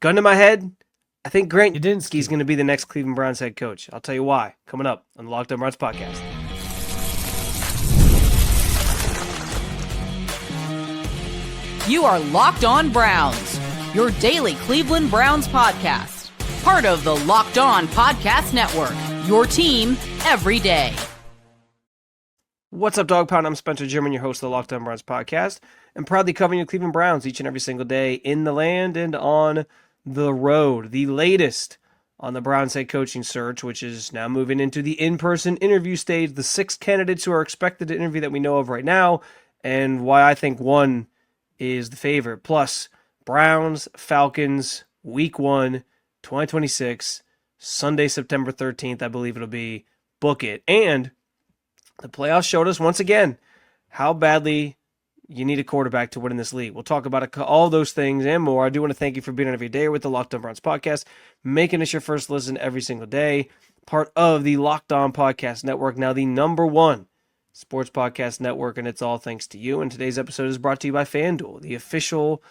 Gun to my head, I think Grant Udinski Udinski. is going to be the next Cleveland Browns head coach. I'll tell you why. Coming up on the Locked On Browns podcast. You are Locked On Browns, your daily Cleveland Browns podcast. Part of the Locked On Podcast Network, your team every day. What's up, Dog Pound? I'm Spencer German, your host of the Locked On Browns podcast, and proudly covering your Cleveland Browns each and every single day in the land and on the road. The latest on the Browns head coaching search, which is now moving into the in-person interview stage, the 6 candidates who are expected to interview that we know of right now, and why I think one is the favorite. Plus, Browns-Falcons, Week 1, 2026, Sunday, September 13th, I believe it'll be. Book it. And the playoffs showed us once again how badly you need a quarterback to win in this league. We'll talk about all those things and more. I do want to thank you for being on every day with the Locked On Browns podcast, making us your first listen every single day. Part of the Locked On Podcast Network, now the #1 sports podcast network, and it's all thanks to you. And today's episode is brought to you by FanDuel, the official,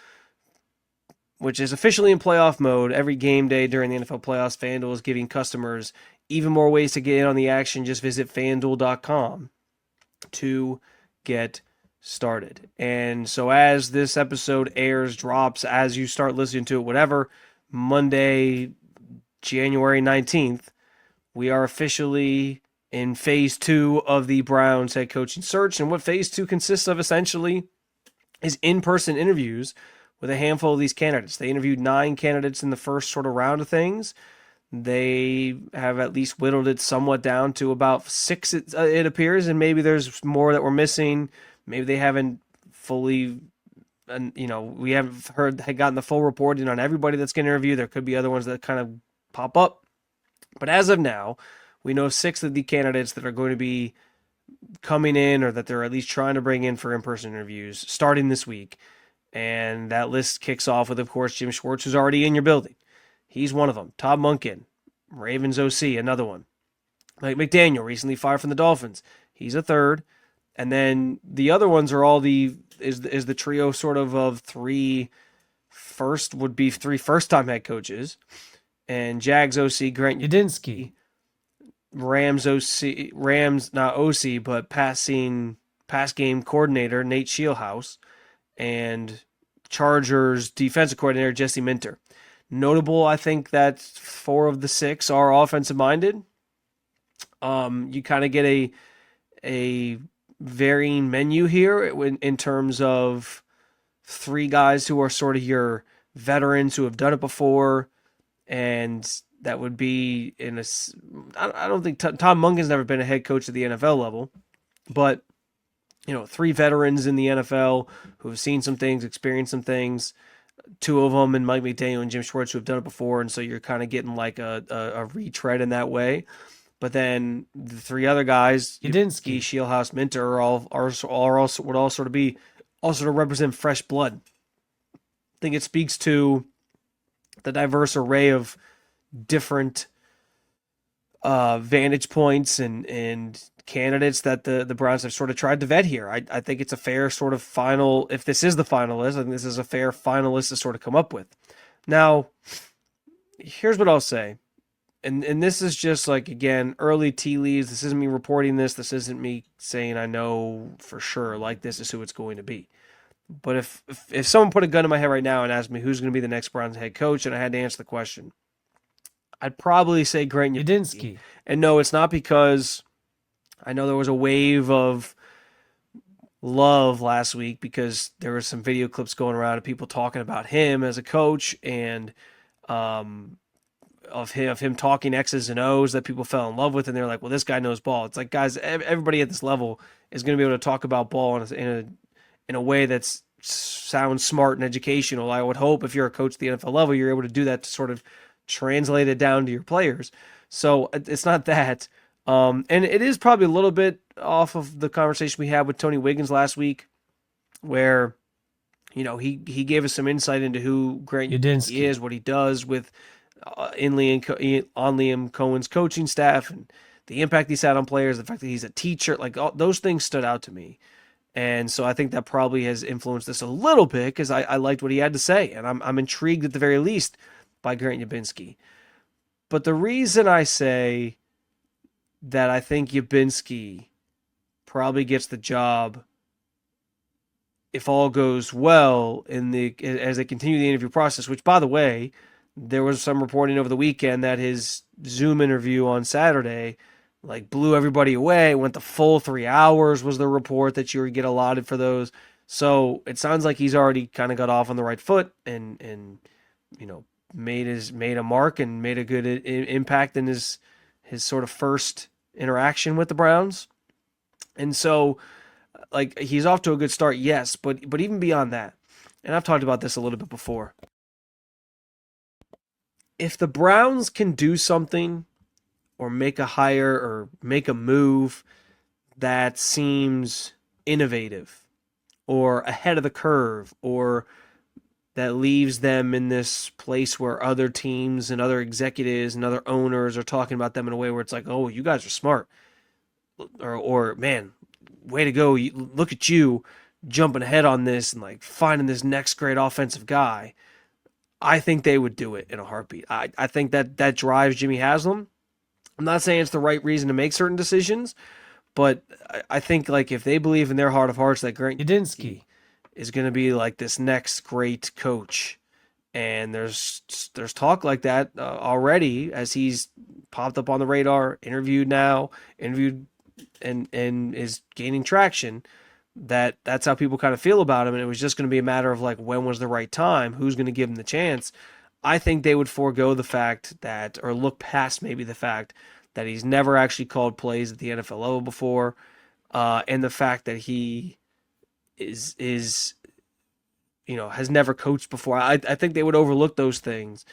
which is officially in playoff mode. Every game day during the NFL playoffs, FanDuel is giving customers even more ways to get in on the action. Just visit FanDuel.com to get started. And so as this episode airs, drops, as you start listening to it, whatever, Monday, January 19th, we are officially in phase 2 of the Browns head coaching search. And what phase 2 consists of essentially is in-person interviews with a handful of these candidates. They interviewed 9 candidates in the first sort of round of things. They have at least whittled it somewhat down to about 6, it appears, and maybe there's more that we're missing. Maybe they haven't fully, we haven't gotten the full reporting on everybody that's going to interview. There could be other ones that kind of pop up. But as of now, we know 6 of the candidates that are going to be coming in, or that they're at least trying to bring in for in-person interviews starting this week. And that list kicks off with, of course, Jim Schwartz, who's already in your building. He's one of them. Todd Monken, Ravens OC, another one. Mike McDaniel, recently fired from the Dolphins. He's a third. And then the other ones are all the trio sort of 3 first-time head coaches. And Jags OC, Grant Udinski. Rams not OC, but pass game coordinator, Nate Scheelhaus. And Chargers defensive coordinator, Jesse Minter. Notable, I think, that 4 of the 6 are offensive-minded. You kind of get a varying menu here in terms of 3 guys who are sort of your veterans who have done it before, and that would be I don't think Tom Munkin's never been a head coach at the NFL level, but 3 veterans in the NFL who have seen some things, experienced some things. 2 of them, and Mike McDaniel and Jim Schwartz, who have done it before, and so you're kind of getting like a retread in that way. But then the 3 other guys, Udinski, Scheelhaus, Minter, would all sort of represent fresh blood. I think it speaks to the diverse array of different vantage points and candidates that the Browns have sort of tried to vet here. I think it's a fair sort of final, if this is the final list, I think this is a fair final list to sort of come up with. Now, here's what I'll say. And this is just like, again, early tea leaves. This isn't me reporting this. This isn't me saying I know for sure, like this is who it's going to be. But if someone put a gun in my head right now and asked me who's going to be the next Browns head coach, and I had to answer the question, I'd probably say Grant Udinski. And no, it's not because I know there was a wave of love last week because there were some video clips going around of people talking about him as a coach and of him talking X's and O's that people fell in love with, and they're like, well, this guy knows ball. It's like, guys, everybody at this level is going to be able to talk about ball in a way that sounds smart and educational. I would hope if you're a coach at the NFL level, you're able to do that to sort of translate it down to your players. So it's not that. And it is probably a little bit off of the conversation we had with Tony Wiggins last week, where, he gave us some insight into who Grant Udinski is, what he does with on Liam Cohen's coaching staff, and the impact he's had on players, the fact that he's a teacher, like all those things stood out to me. And so I think that probably has influenced this a little bit because I liked what he had to say. And I'm intrigued at the very least by Grant Udinski. But the reason I say that I think Udinski probably gets the job if all goes well as they continue the interview process, which, by the way, there was some reporting over the weekend that his Zoom interview on Saturday blew everybody away. It went the full 3 hours was the report that you would get allotted for those. So it sounds like he's already kind of got off on the right foot and made a mark and made a good impact in his sort of first interaction with the Browns. And so he's off to a good start, yes, but even beyond that, and I've talked about this a little bit before, if the Browns can do something or make a hire or make a move that seems innovative or ahead of the curve or that leaves them in this place where other teams and other executives and other owners are talking about them in a way where it's like, oh, you guys are smart. Or man, way to go. Look at you jumping ahead on this and finding this next great offensive guy. I think they would do it in a heartbeat. I think that drives Jimmy Haslam. I'm not saying it's the right reason to make certain decisions, but I think if they believe in their heart of hearts that Grant Udinski is going to be this next great coach, and there's talk like that already as he's popped up on the radar, interviewed and is gaining traction, that's how people kind of feel about him. And it was just going to be a matter of when was the right time, who's going to give him the chance. I think they would forego the fact that, or look past maybe the fact that he's never actually called plays at the NFL level before, and the fact that he is has never coached before. I think they would overlook those things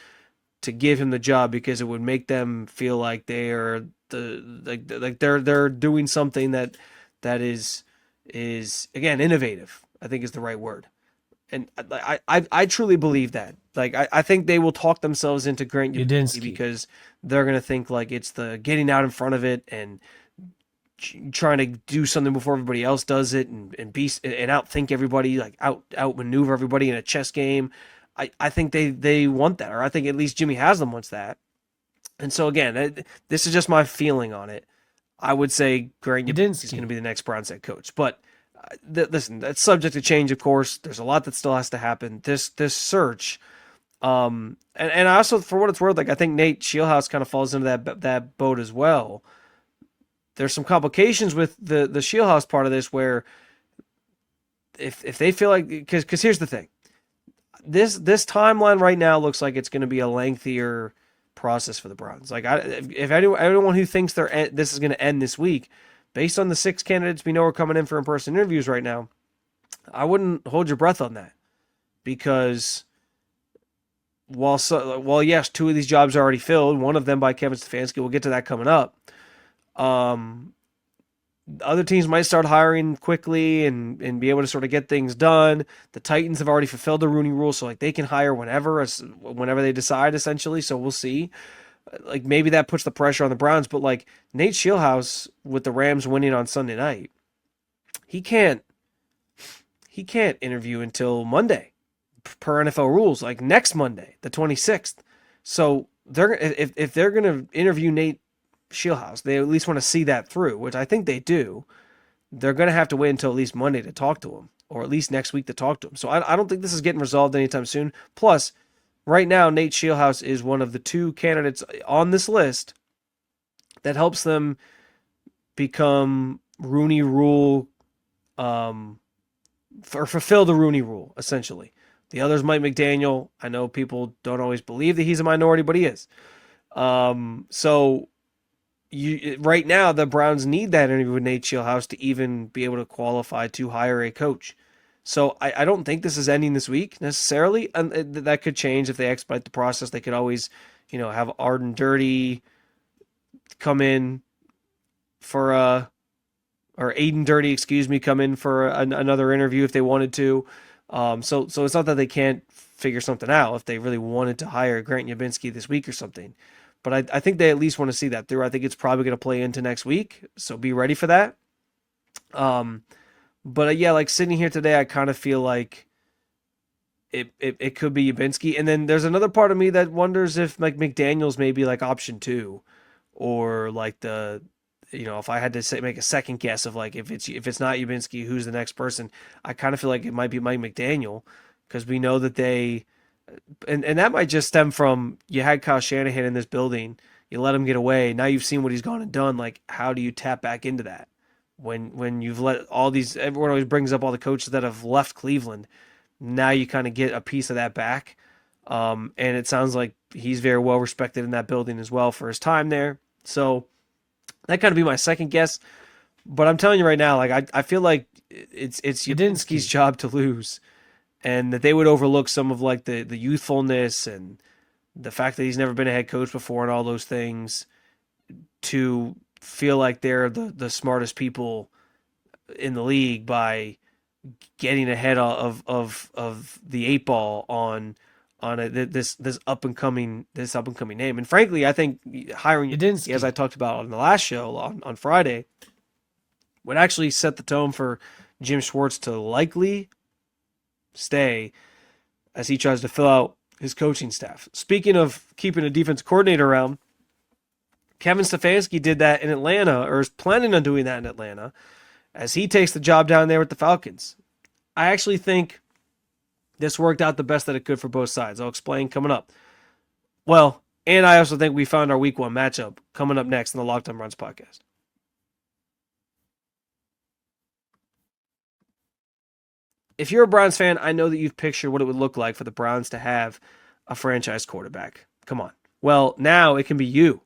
to give him the job because it would make them feel like they are they're doing something that is again innovative. I think is the right word, and I truly believe that. I think they will talk themselves into Grant Udinski because they're gonna think it's the getting out in front of it and trying to do something before everybody else does it and outthink everybody, outmaneuver everybody in a chess game. I think they want that, or I think at least Jimmy Haslam wants that. And so again, this is just my feeling on it. I would say Grant Udinski is going to be the next Browns head coach, but listen, that's subject to change, of course. There's a lot that still has to happen. This search, and I also, for what it's worth, I think Nate Shieldhouse kind of falls into that boat as well. There's some complications with the Shieldhouse part of this where if they feel because here's the thing, this timeline right now looks like it's going to be a lengthier process for the Browns. If anyone who thinks this is going to end this week, based on the 6 candidates we know are coming in for in-person interviews right now, I wouldn't hold your breath on that, because while yes, 2 of these jobs are already filled, one of them by Kevin Stefanski, we'll get to that coming up. Other teams might start hiring quickly and be able to sort of get things done. The Titans have already fulfilled the Rooney Rule, so they can hire whenever they decide, essentially. So we'll see. Maybe that puts the pressure on the Browns, but Nate Shieldhouse with the Rams winning on Sunday night, he can't interview until Monday per NFL rules, next Monday, the 26th. So if they're gonna interview Nate Shieldhouse, they at least want to see that through, which I think they do. They're going to have to wait until at least Monday to talk to him, or at least next week to talk to him. So I don't think this is getting resolved anytime soon. Plus, right now, Nate Shieldhouse is one of the 2 candidates on this list that helps them become Rooney Rule, or fulfill the Rooney Rule, essentially. The others, Mike McDaniel, I know people don't always believe that he's a minority, but he is. So right now, the Browns need that interview with Nate Shieldhouse to even be able to qualify to hire a coach. So I don't think this is ending this week necessarily, and that could change if they expedite the process. They could always, have Arden Dirty come in for or Aiden Dirty, come in for another interview if they wanted to. So it's not that they can't figure something out if they really wanted to hire Grant Udinski this week or something. But I think they at least want to see that through. I think it's probably going to play into next week, so be ready for that. But yeah, sitting here today, I kind of feel like it could be Udinski. And then there's another part of me that wonders if like McDaniels may be like option 2, or like if I had to make a second guess of like if it's not Udinski, who's the next person. I kind of feel like it might be Mike McDaniel, because we know that and that might just stem from, you had Kyle Shanahan in this building, you let him get away. Now you've seen what he's gone and done. Like, how do you tap back into that when you've let everyone always brings up all the coaches that have left Cleveland. Now you kind of get a piece of that back. And it sounds like he's very well respected in that building as well for his time there. So that kind of be my second guess. But I'm telling you right now, like I feel like it's Udinski's job to lose, and that they would overlook some of like the youthfulness and the fact that he's never been a head coach before and all those things, to feel like they're the smartest people in the league by getting ahead of the 8 ball on this up and coming name. And frankly, I think hiring Udinski, as I talked about on the last show on Friday, would actually set the tone for Jim Schwartz to likely stay as he tries to fill out his coaching staff. Speaking of keeping a defense coordinator around, Kevin Stefanski did that in Atlanta, or is planning on doing that in Atlanta, as he takes the job down there with the Falcons. I actually think this worked out the best that it could for both sides. I'll explain coming up. Well, and I also think we found our week 1 matchup coming up next in the Locked On Browns podcast. If you're a Browns fan, I know that you've pictured what it would look like for the Browns to have a franchise quarterback. Come on. Well, now it can be you.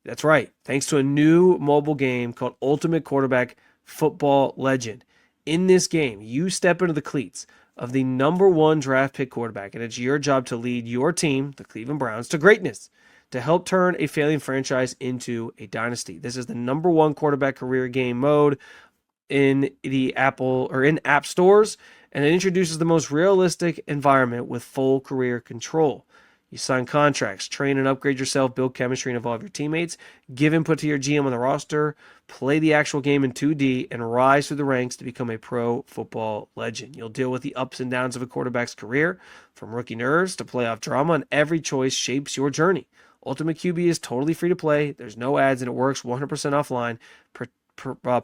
That's right. Thanks to a new mobile game called Ultimate Quarterback Football Legend. In this game, you step into the cleats of the number 1 draft pick quarterback, and it's your job to lead your team, the Cleveland Browns, to greatness, to help turn a failing franchise into a dynasty. This is the number 1 quarterback career game mode in the Apple or in app stores, and it introduces the most realistic environment with full career control. You sign contracts, train and upgrade yourself, build chemistry and evolve your teammates, give input to your GM on the roster, play the actual game in 2D, and rise through the ranks to become a pro football legend. You'll deal with the ups and downs of a quarterback's career, from rookie nerves to playoff drama, and every choice shapes your journey. Ultimate QB is totally free to play. There's no ads, and it works 100% offline.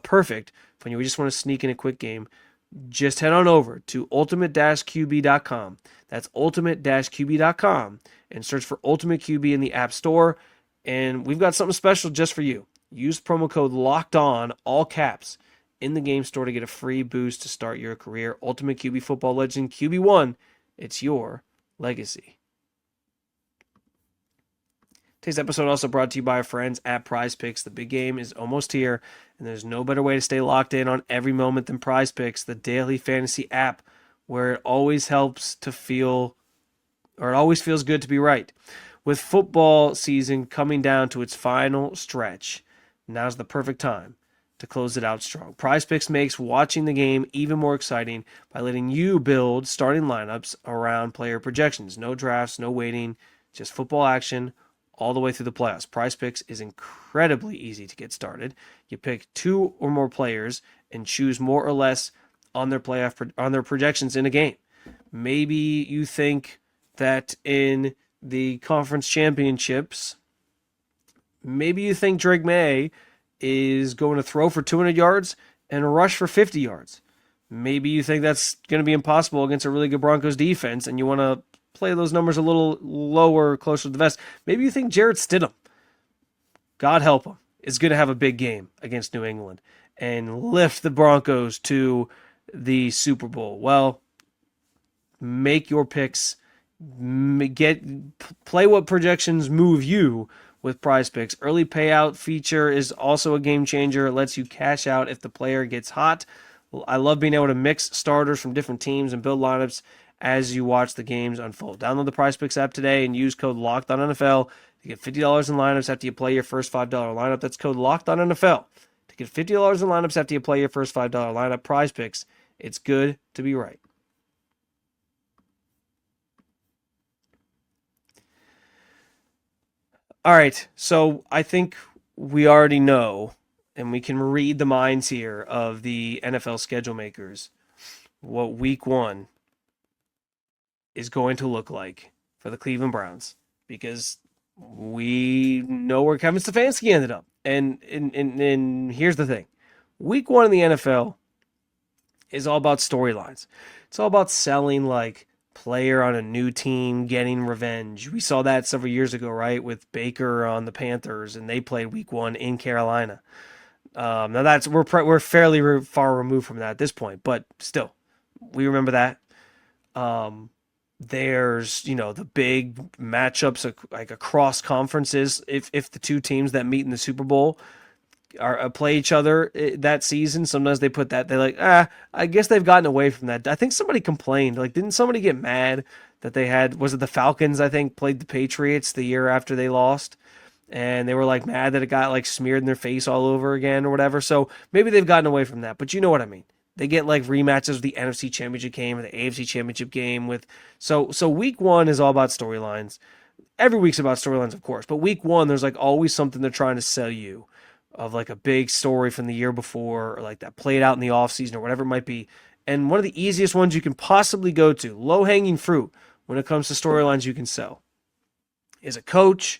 Perfect when you just want to sneak in a quick game. Just head on over to ultimate-qb.com. That's ultimate-qb.com, and search for Ultimate QB in the App Store. And we've got something special just for you. Use promo code LOCKEDON, all caps, in the game store to get a free boost to start your career. Ultimate QB Football Legend QB1. It's your legacy. Today's episode also brought to you by our friends at Prize Picks. The big game is almost here, and there's no better way to stay locked in on every moment than Prize Picks, the daily fantasy app, where it always helps to feel, or it always feels good to be right. With football season coming down to its final stretch, now's the perfect time to close it out strong. Prize Picks makes watching the game even more exciting by letting you build starting lineups around player projections. No drafts, no waiting, just football action all the way through the playoffs. Prize Picks is incredibly easy to get started. You pick 2 or more players and choose more or less on their projections in a game. Maybe you think that in the conference championships, maybe you think Drake May is going to throw for 200 yards and rush for 50 yards. Maybe you think that's going to be impossible against a really good Broncos defense, and you want to play those numbers a little lower, closer to the vest. Maybe you think Jarrett Stidham, God help him, is going to have a big game against New England and lift the Broncos to the Super Bowl. Well, make your picks, play what projections move you with Prize Picks. Early payout feature is also a game changer. It lets you cash out if the player gets hot. I love being able to mix starters from different teams and build lineups as you watch the games unfold. Download the Prize Picks app today and use code LOCKEDONNFL to get $50 in lineups after you play your first $5 lineup. That's code LOCKEDONNFL to get $50 in lineups after you play your first $5 lineup. Prize Picks, it's good to be right. All right, so I think we already know, and we can read the minds here of the NFL schedule makers, what week 1 is going to look like for the Cleveland Browns, because we know where Kevin Stefanski ended up. And here's the thing. Week 1 in the NFL is all about storylines. It's all about selling like player on a new team getting revenge. We saw that several years ago, right, with Baker on the Panthers, and they played Week 1 in Carolina. Now that's we're fairly far removed from that at this point, but still, we remember that. There's the big matchups like across conferences. If the two teams that meet in the Super Bowl are play each other that season, sometimes they put that, they're like, I guess they've gotten away from that. I think somebody complained, like, didn't somebody get mad that they had, was it the Falcons, I think, played the Patriots the year after they lost, and they were like mad that it got like smeared in their face all over again or whatever. So maybe they've gotten away from that, but you know what I mean. They get like rematches of the NFC Championship game or the AFC Championship game with, so Week 1 is all about storylines. Every week's about storylines, of course, but Week 1 there's like always something they're trying to sell you, of like a big story from the year before, or like that played out in the offseason or whatever it might be. And one of the easiest ones you can possibly go to, low-hanging fruit when it comes to storylines you can sell, is a coach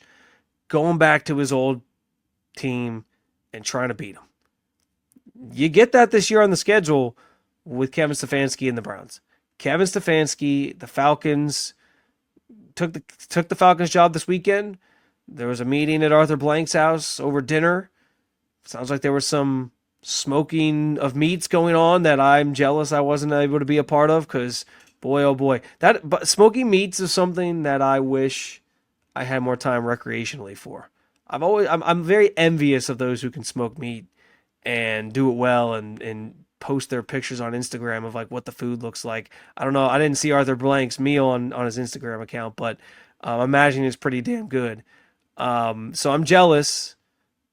going back to his old team and trying to beat them. You get that this year on the schedule with Kevin Stefanski and the Browns. Kevin Stefanski, the Falcons, took the Falcons job this weekend. There was a meeting at Arthur Blank's house over dinner. Sounds like there was some smoking of meats going on that I'm jealous I wasn't able to be a part of, because boy, oh boy, but smoking meats is something that I wish I had more time recreationally for. I'm very envious of those who can smoke meat and do it well and post their pictures on Instagram of like what the food looks like. I don't know. I didn't see Arthur Blank's meal on his Instagram account, but I'm imagining it's pretty damn good. So I'm jealous,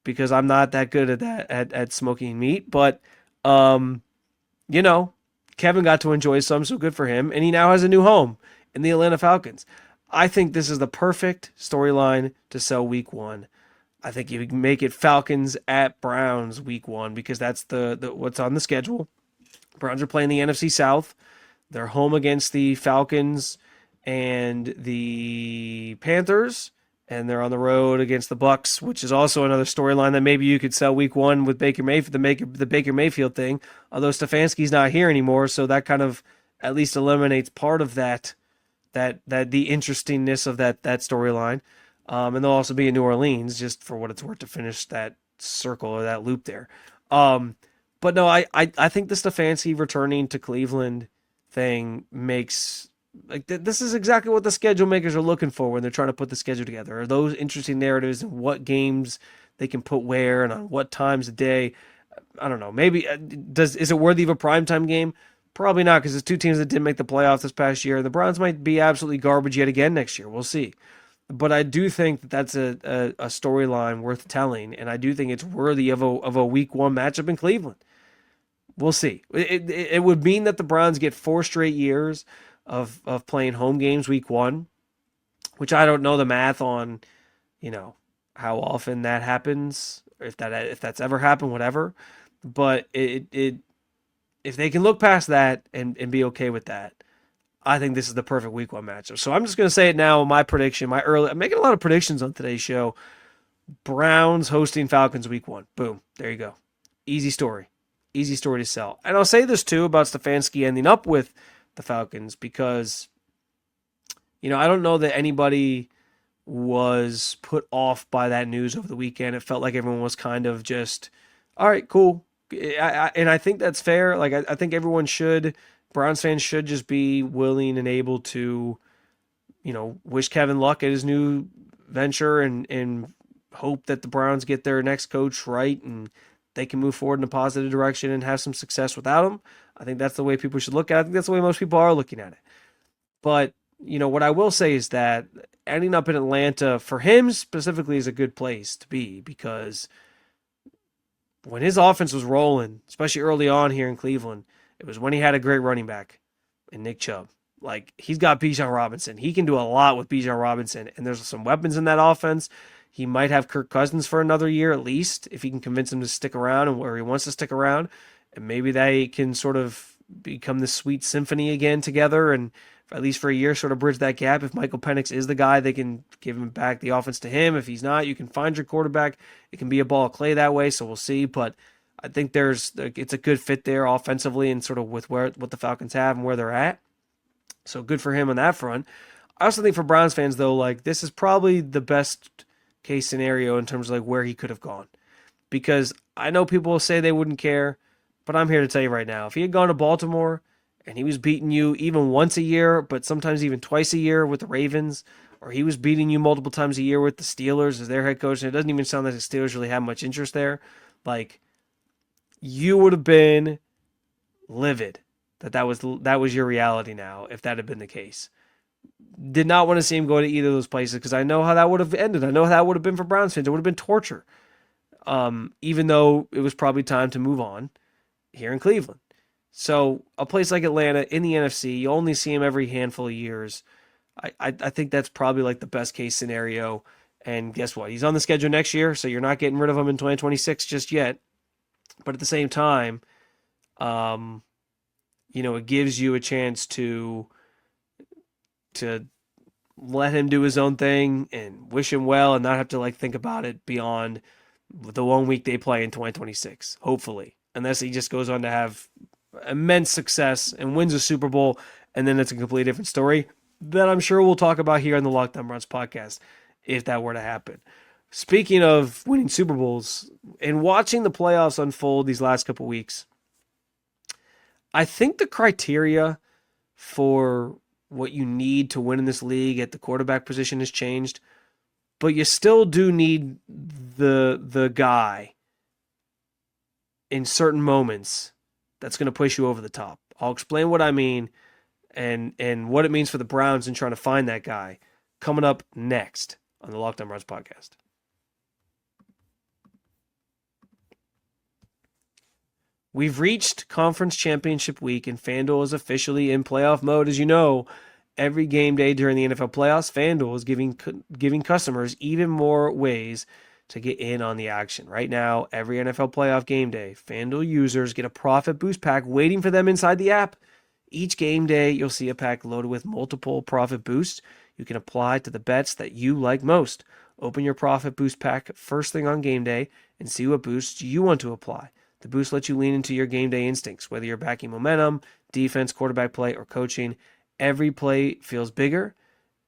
because I'm not that good at that at smoking meat, but Kevin got to enjoy some, so good for him, and he now has a new home in the Atlanta Falcons. I think this is the perfect storyline to sell Week 1. I think you can make it Falcons at Browns Week 1, because that's the what's on the schedule. Browns are playing the NFC South. They're home against the Falcons and the Panthers, and they're on the road against the Bucks, which is also another storyline that maybe you could sell Week 1 with Baker Mayfield, the Baker Mayfield thing. Although Stefanski's not here anymore, so that kind of at least eliminates part of that the interestingness of that storyline. And they'll also be in New Orleans, just for what it's worth, to finish that circle or that loop there. But no, I think the Stefanski returning to Cleveland thing makes, like, this is exactly what the schedule makers are looking for when they're trying to put the schedule together. Are those interesting narratives and what games they can put where and on what times of day? I don't know. Maybe is it worthy of a primetime game? Probably not, because it's two teams that didn't make the playoffs this past year. The Browns might be absolutely garbage yet again next year. We'll see. But I do think that that's a storyline worth telling, and I do think it's worthy of a Week 1 matchup in Cleveland. We'll see. It would mean that the Browns get 4 straight years of playing home games Week 1, which I don't know the math on, how often that happens, or if that's ever happened, whatever. But if they can look past that and be okay with that, I think this is the perfect Week 1 matchup. So I'm just going to say it now. My prediction, I'm making a lot of predictions on today's show. Browns hosting Falcons Week 1. Boom. There you go. Easy story. Easy story to sell. And I'll say this too about Stefanski ending up with the Falcons, because, I don't know that anybody was put off by that news over the weekend. It felt like everyone was kind of just, all right, cool. And I think that's fair. Like, I think everyone should, Browns fans should just be willing and able to, wish Kevin luck at his new venture and hope that the Browns get their next coach right and they can move forward in a positive direction and have some success without him. I think that's the way people should look at it. I think that's the way most people are looking at it. But, what I will say is that ending up in Atlanta for him specifically is a good place to be, because when his offense was rolling, especially early on here in Cleveland, it was when he had a great running back in Nick Chubb. Like, he's got Bijan Robinson. He can do a lot with Bijan Robinson, and there's some weapons in that offense. He might have Kirk Cousins for another year at least, if he can convince him to stick around and where he wants to stick around. And maybe they can sort of become this sweet symphony again together and at least for a year, sort of bridge that gap. If Michael Penix is the guy, they can give him back the offense to him. If he's not, you can find your quarterback. It can be a ball of clay that way, so we'll see. But I think it's a good fit there offensively and sort of with what the Falcons have and where they're at. So good for him on that front. I also think for Browns fans, though, like this is probably the best case scenario in terms of like where he could have gone. Because I know people will say they wouldn't care, but I'm here to tell you right now, if he had gone to Baltimore and he was beating you even once a year, but sometimes even twice a year with the Ravens, or he was beating you multiple times a year with the Steelers as their head coach, and it doesn't even sound like the Steelers really have much interest there, like you would have been livid that was your reality now if that had been the case. Did not want to see him go to either of those places because I know how that would have ended. I know how that would have been for Browns fans. It would have been torture. Even though it was probably time to move on here in Cleveland. So a place like Atlanta in the NFC, you only see him every handful of years. I think that's probably like the best case scenario. And guess what? He's on the schedule next year, so you're not getting rid of him in 2026 just yet. But at the same time, it gives you a chance to let him do his own thing and wish him well and not have to like think about it beyond the 1 week they play in 2026, hopefully, unless he just goes on to have immense success and wins a Super Bowl, and then it's a completely different story that I'm sure we'll talk about here on the Locked On Browns podcast if that were to happen. Speaking of winning Super Bowls and watching the playoffs unfold these last couple weeks, I think the criteria for what you need to win in this league at the quarterback position has changed. But you still do need the guy in certain moments that's going to push you over the top. I'll explain what I mean and what it means for the Browns in trying to find that guy coming up next on the Locked On Browns podcast. We've reached conference championship week, and FanDuel is officially in playoff mode. As you know, every game day during the NFL playoffs, FanDuel is giving customers even more ways to get in on the action. Right now, every NFL playoff game day, FanDuel users get a profit boost pack waiting for them inside the app. Each game day, you'll see a pack loaded with multiple profit boosts you can apply to the bets that you like most. Open your profit boost pack first thing on game day and see what boosts you want to apply. The boost lets you lean into your game day instincts, whether you're backing momentum, defense, quarterback play, or coaching. Every play feels bigger,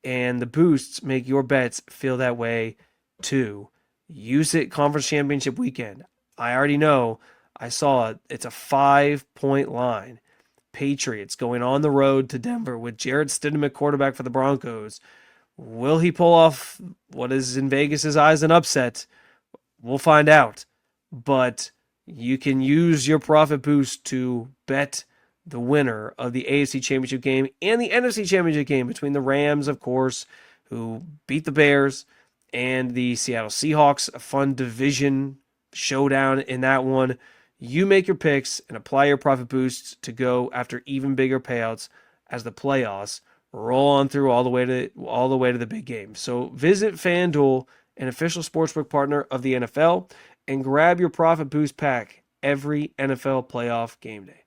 and the boosts make your bets feel that way too. Use it conference championship weekend. I already know. I saw it. It's a 5-point line. Patriots going on the road to Denver with Jarrett Stidham at quarterback for the Broncos. Will he pull off what is in Vegas' eyes an upset? We'll find out. But you can use your profit boost to bet the winner of the AFC Championship game and the NFC Championship game between the Rams, of course, who beat the Bears, and the Seattle Seahawks, a fun division showdown in that one. You make your picks and apply your profit boosts to go after even bigger payouts as the playoffs roll on through all the way to the big game. So visit FanDuel, an official sportsbook partner of the NFL, and grab your profit boost pack every NFL playoff game day.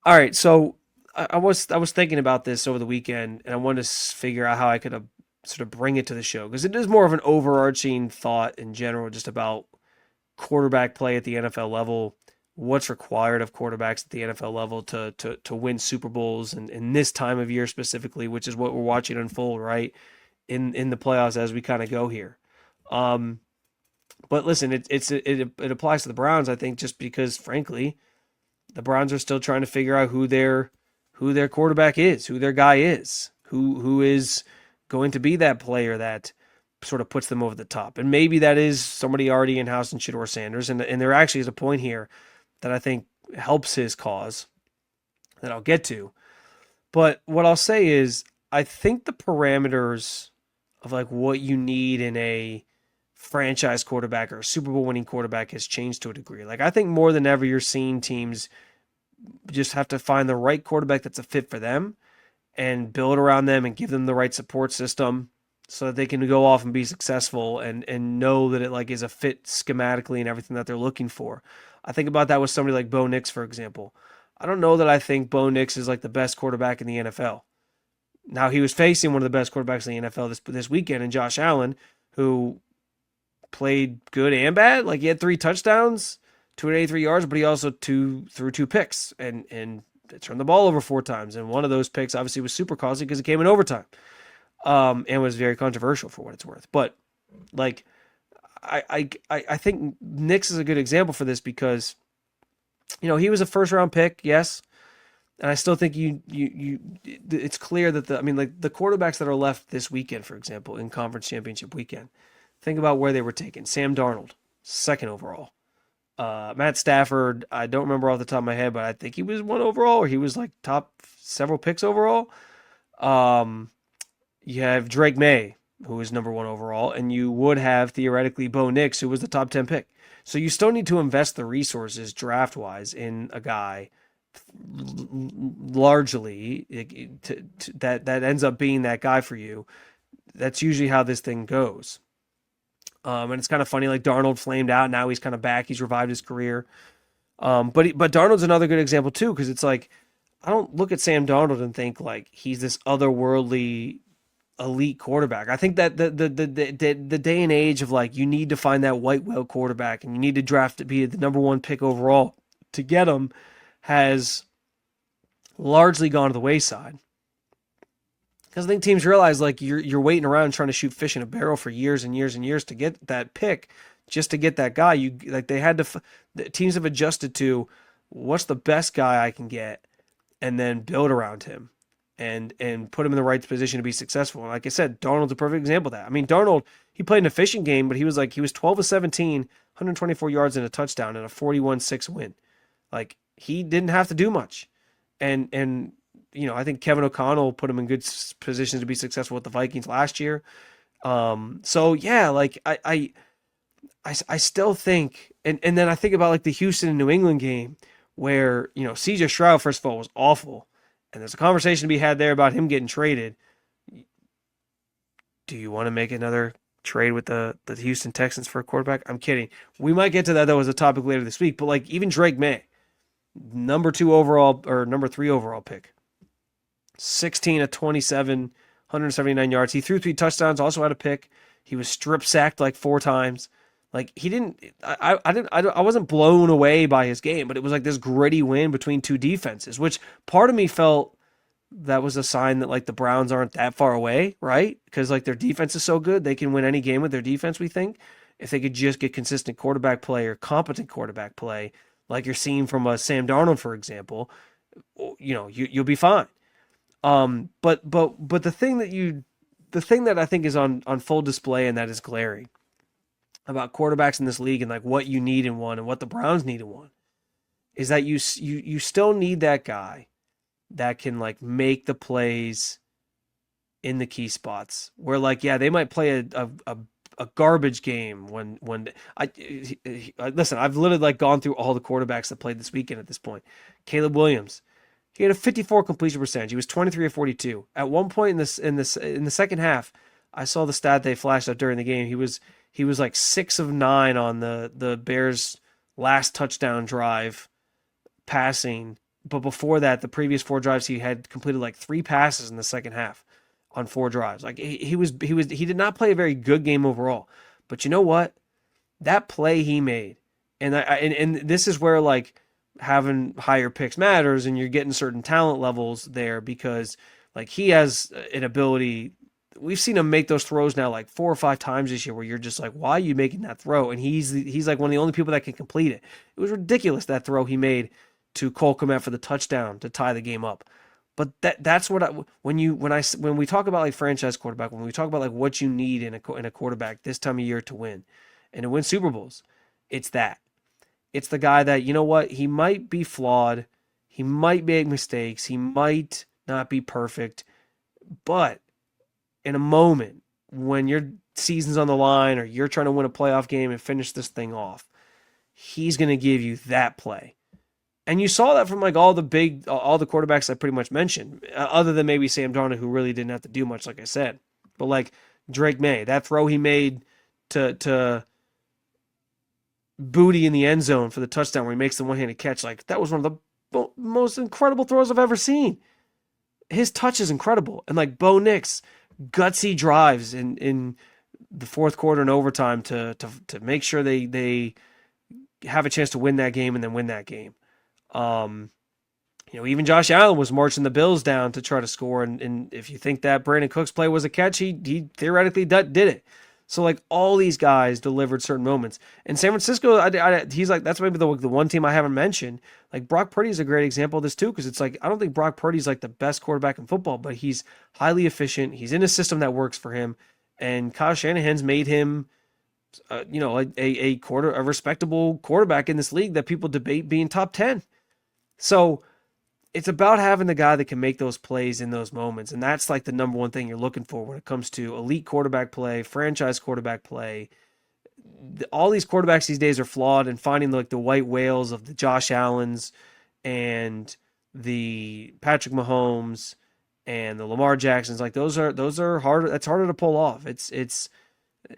All right, so I was thinking about this over the weekend, and I wanted to figure out how I could sort of bring it to the show, because it is more of an overarching thought in general, just about quarterback play at the NFL level, what's required of quarterbacks at the NFL level to win Super Bowls, and in this time of year specifically, which is what we're watching unfold, right, in the playoffs as we kind of go here. But listen, it applies to the Browns, I think, just because, frankly, the Browns are still trying to figure out who their quarterback is, who their guy is, who is going to be that player that sort of puts them over the top. And maybe that is somebody already in-house in Shedeur Sanders. And there actually is a point here that I think helps his cause that I'll get to. But what I'll say is I think the parameters of like what you need in a franchise quarterback or a Super Bowl winning quarterback has changed to a degree. Like I think more than ever you're seeing teams just have to find the right quarterback that's a fit for them and build around them and give them the right support system so that they can go off and be successful and know that it like is a fit schematically and everything that they're looking for. I think about that with somebody like Bo Nix, for example. I don't know that I think Bo Nix is like the best quarterback in the NFL. Now, he was facing one of the best quarterbacks in the NFL this weekend in Josh Allen, who played good and bad. Like, he had 3 touchdowns, 283 yards, but he also threw 2 picks and turned the ball over 4 times. And one of those picks obviously was super costly because it came in overtime, and was very controversial for what it's worth. But like, I think Nix is a good example for this because, he was a first round pick, yes. And I still think it's clear that the quarterbacks that are left this weekend, for example, in conference championship weekend, think about where they were taken. Sam Darnold, 2nd overall. Matt Stafford, I don't remember off the top of my head, but I think he was 1 overall, or he was like top several picks overall. You have Drake May, who was number 1 overall, and you would have theoretically Bo Nix, who was the top 10 pick. So you still need to invest the resources draft-wise in a guy largely that ends up being that guy for you. That's usually how this thing goes. And it's kind of funny, like Darnold flamed out. Now he's kind of back. He's revived his career. But Darnold's another good example too, because it's like, I don't look at Sam Darnold and think like he's this otherworldly elite quarterback. I think that the day and age of like, you need to find that white whale quarterback and you need to draft to be the number 1 pick overall to get him has largely gone to the wayside. Because I think teams realize like you're waiting around trying to shoot fish in a barrel for years and years and years to get that pick, just to get that guy. The teams have adjusted to what's the best guy I can get, and then build around him, and put him in the right position to be successful. And like I said, Darnold's a perfect example of that. I mean, Darnold, he played an efficient game, but he was 12 of 17, 124 yards and a touchdown, and a 41-6 win. Like, he didn't have to do much, and I think Kevin O'Connell put him in good positions to be successful with the Vikings last year. So yeah, like I still think, and then I think about like the Houston and New England game where, CJ Stroud, first of all, was awful. And there's a conversation to be had there about him getting traded. Do you want to make another trade with the Houston Texans for a quarterback? I'm kidding. We might get to that though as a topic later this week, but like even Drake May, number 3 overall pick, 16 of 27, 179 yards. He threw 3 touchdowns, also had a pick. He was strip sacked like 4 times. Like I wasn't blown away by his game, but it was like this gritty win between 2 defenses, which part of me felt that was a sign that like the Browns aren't that far away, right? Because like their defense is so good, they can win any game with their defense, we think, if they could just get consistent quarterback play or competent quarterback play, like you're seeing from Sam Darnold, for example, you'll be fine. But the thing that I think is on full display and that is glaring about quarterbacks in this league and like what you need in one and what the Browns need in one is that you still need that guy that can like make the plays in the key spots where like, yeah, they might play a garbage game when listen, I've literally like gone through all the quarterbacks that played this weekend at this point. Caleb Williams, he had a 54 completion percentage. He was 23 of 42. At one point in the second half, I saw the stat they flashed up during the game. He was like 6 of 9 on the Bears' last touchdown drive passing. But before that, the previous 4 drives, he had completed like 3 passes in the second half on 4 drives. Like he did not play a very good game overall. But you know what? That play he made, and this is where like having higher picks matters, and you're getting certain talent levels there because like he has an ability. We've seen him make those throws now like 4 or 5 times this year where you're just like, why are you making that throw? And he's like one of the only people that can complete it. It was ridiculous, that throw he made to Cole Kmet for the touchdown to tie the game up. But that's what when we talk about like franchise quarterback, when we talk about like what you need in a quarterback this time of year to win and to win Super Bowls, it's that. It's the guy that, you know what, he might be flawed, he might make mistakes, he might not be perfect, but in a moment when your season's on the line or you're trying to win a playoff game and finish this thing off, he's going to give you that play. And you saw that from like all the quarterbacks I pretty much mentioned, other than maybe Sam Darnold, who really didn't have to do much, like I said. But like Drake May, that throw he made to booty in the end zone for the touchdown where he makes the one-handed catch. Like, that was one of the most incredible throws I've ever seen. His touch is incredible. And like Bo Nix, gutsy drives in the fourth quarter and overtime to make sure they have a chance to win that game and then win that game. Even Josh Allen was marching the Bills down to try to score. And if you think that Brandon Cooks play was a catch, he theoretically did it. So like all these guys delivered certain moments. And San Francisco, he's like, that's maybe the one team I haven't mentioned. Like Brock Purdy is a great example of this too, because it's like, I don't think Brock Purdy's like the best quarterback in football, but he's highly efficient. He's in a system that works for him. And Kyle Shanahan's made him, a respectable quarterback in this league that people debate being top 10. So it's about having the guy that can make those plays in those moments. And that's like the number one thing you're looking for when it comes to elite quarterback play, franchise quarterback play. All these quarterbacks these days are flawed, and finding like the white whales of the Josh Allens and the Patrick Mahomes and the Lamar Jacksons, like those are harder. That's harder to pull off. It's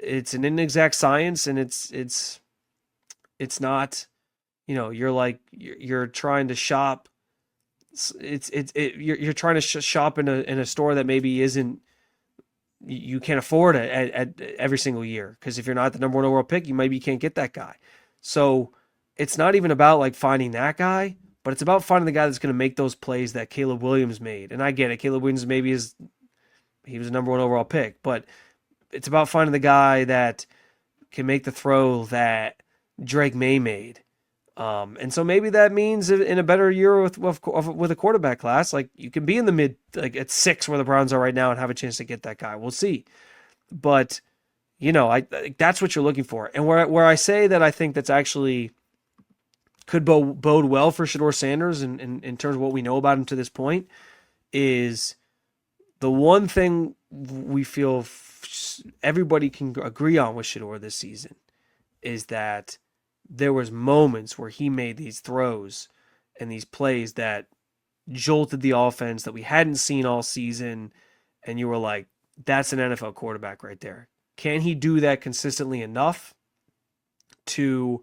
an inexact science, and it's not, you're trying to shop. You're trying to shop in a store that maybe isn't, you can't afford it at every single year, because if you're not the number one overall pick, you can't get that guy. So it's not even about like finding that guy, but it's about finding the guy that's going to make those plays that Caleb Williams made. And I get it, Caleb Williams he was a number one overall pick, but it's about finding the guy that can make the throw that Drake May made. And so maybe that means in a better year with a quarterback class, like you can be in the mid, like at 6 where the Browns are right now, and have a chance to get that guy. We'll see. But, that's what you're looking for. And where I say that I think that's actually could bode well for Shedeur Sanders in terms of what we know about him to this point is the one thing we feel everybody can agree on with Shedeur this season is that there was moments where he made these throws and these plays that jolted the offense that we hadn't seen all season. And you were like, that's an NFL quarterback right there. Can he do that consistently enough to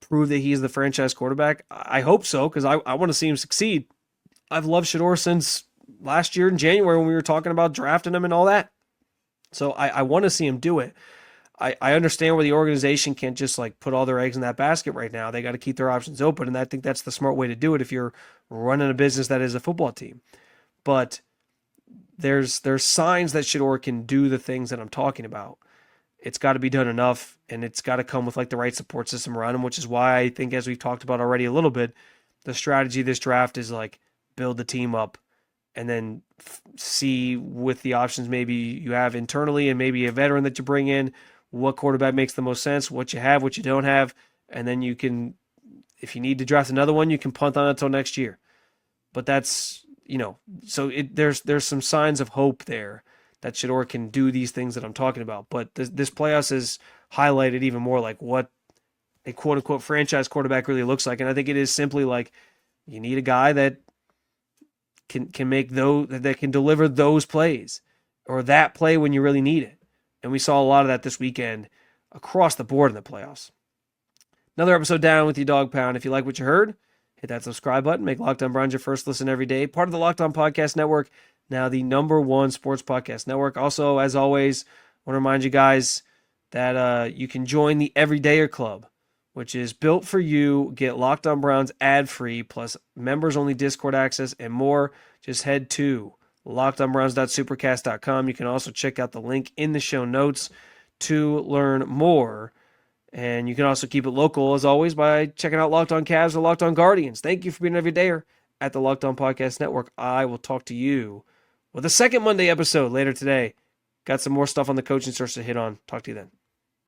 prove that he is the franchise quarterback? I hope so, because I want to see him succeed. I've loved Shedeur since last year in January when we were talking about drafting him and all that. So I want to see him do it. I understand where the organization can't just like put all their eggs in that basket right now. They got to keep their options open, and I think that's the smart way to do it if you're running a business that is a football team. But there's signs that Shedeur can do the things that I'm talking about. It's got to be done enough, and it's got to come with like the right support system around him, which is why I think, as we've talked about already a little bit, the strategy of this draft is like build the team up and then see with the options maybe you have internally and maybe a veteran that you bring in, what quarterback makes the most sense, what you have, what you don't have, and then you can, if you need to draft another one, you can punt on it until next year. But that's, so there's some signs of hope there that Shedeur can do these things that I'm talking about. But this playoffs has highlighted even more like what a quote-unquote franchise quarterback really looks like. And I think it is simply like you need a guy that can make those, that can deliver those plays or that play when you really need it. And we saw a lot of that this weekend across the board in the playoffs. Another episode down with you, Dog Pound. If you like what you heard, hit that subscribe button. Make Locked On Browns your first listen every day. Part of the Locked On Podcast Network, now the #1 sports podcast network. Also, as always, I want to remind you guys that you can join the Everydayer Club, which is built for you. Get Locked On Browns ad-free, plus members-only Discord access and more. Just head to LockedOnBrowns.supercast.com. You can also check out the link in the show notes to learn more. And you can also keep it local, as always, by checking out Locked On Cavs or Locked On Guardians. Thank you for being an everydayer at the Locked On Podcast Network. I will talk to you with a second Monday episode later today. Got some more stuff on the coaching search to hit on. Talk to you then.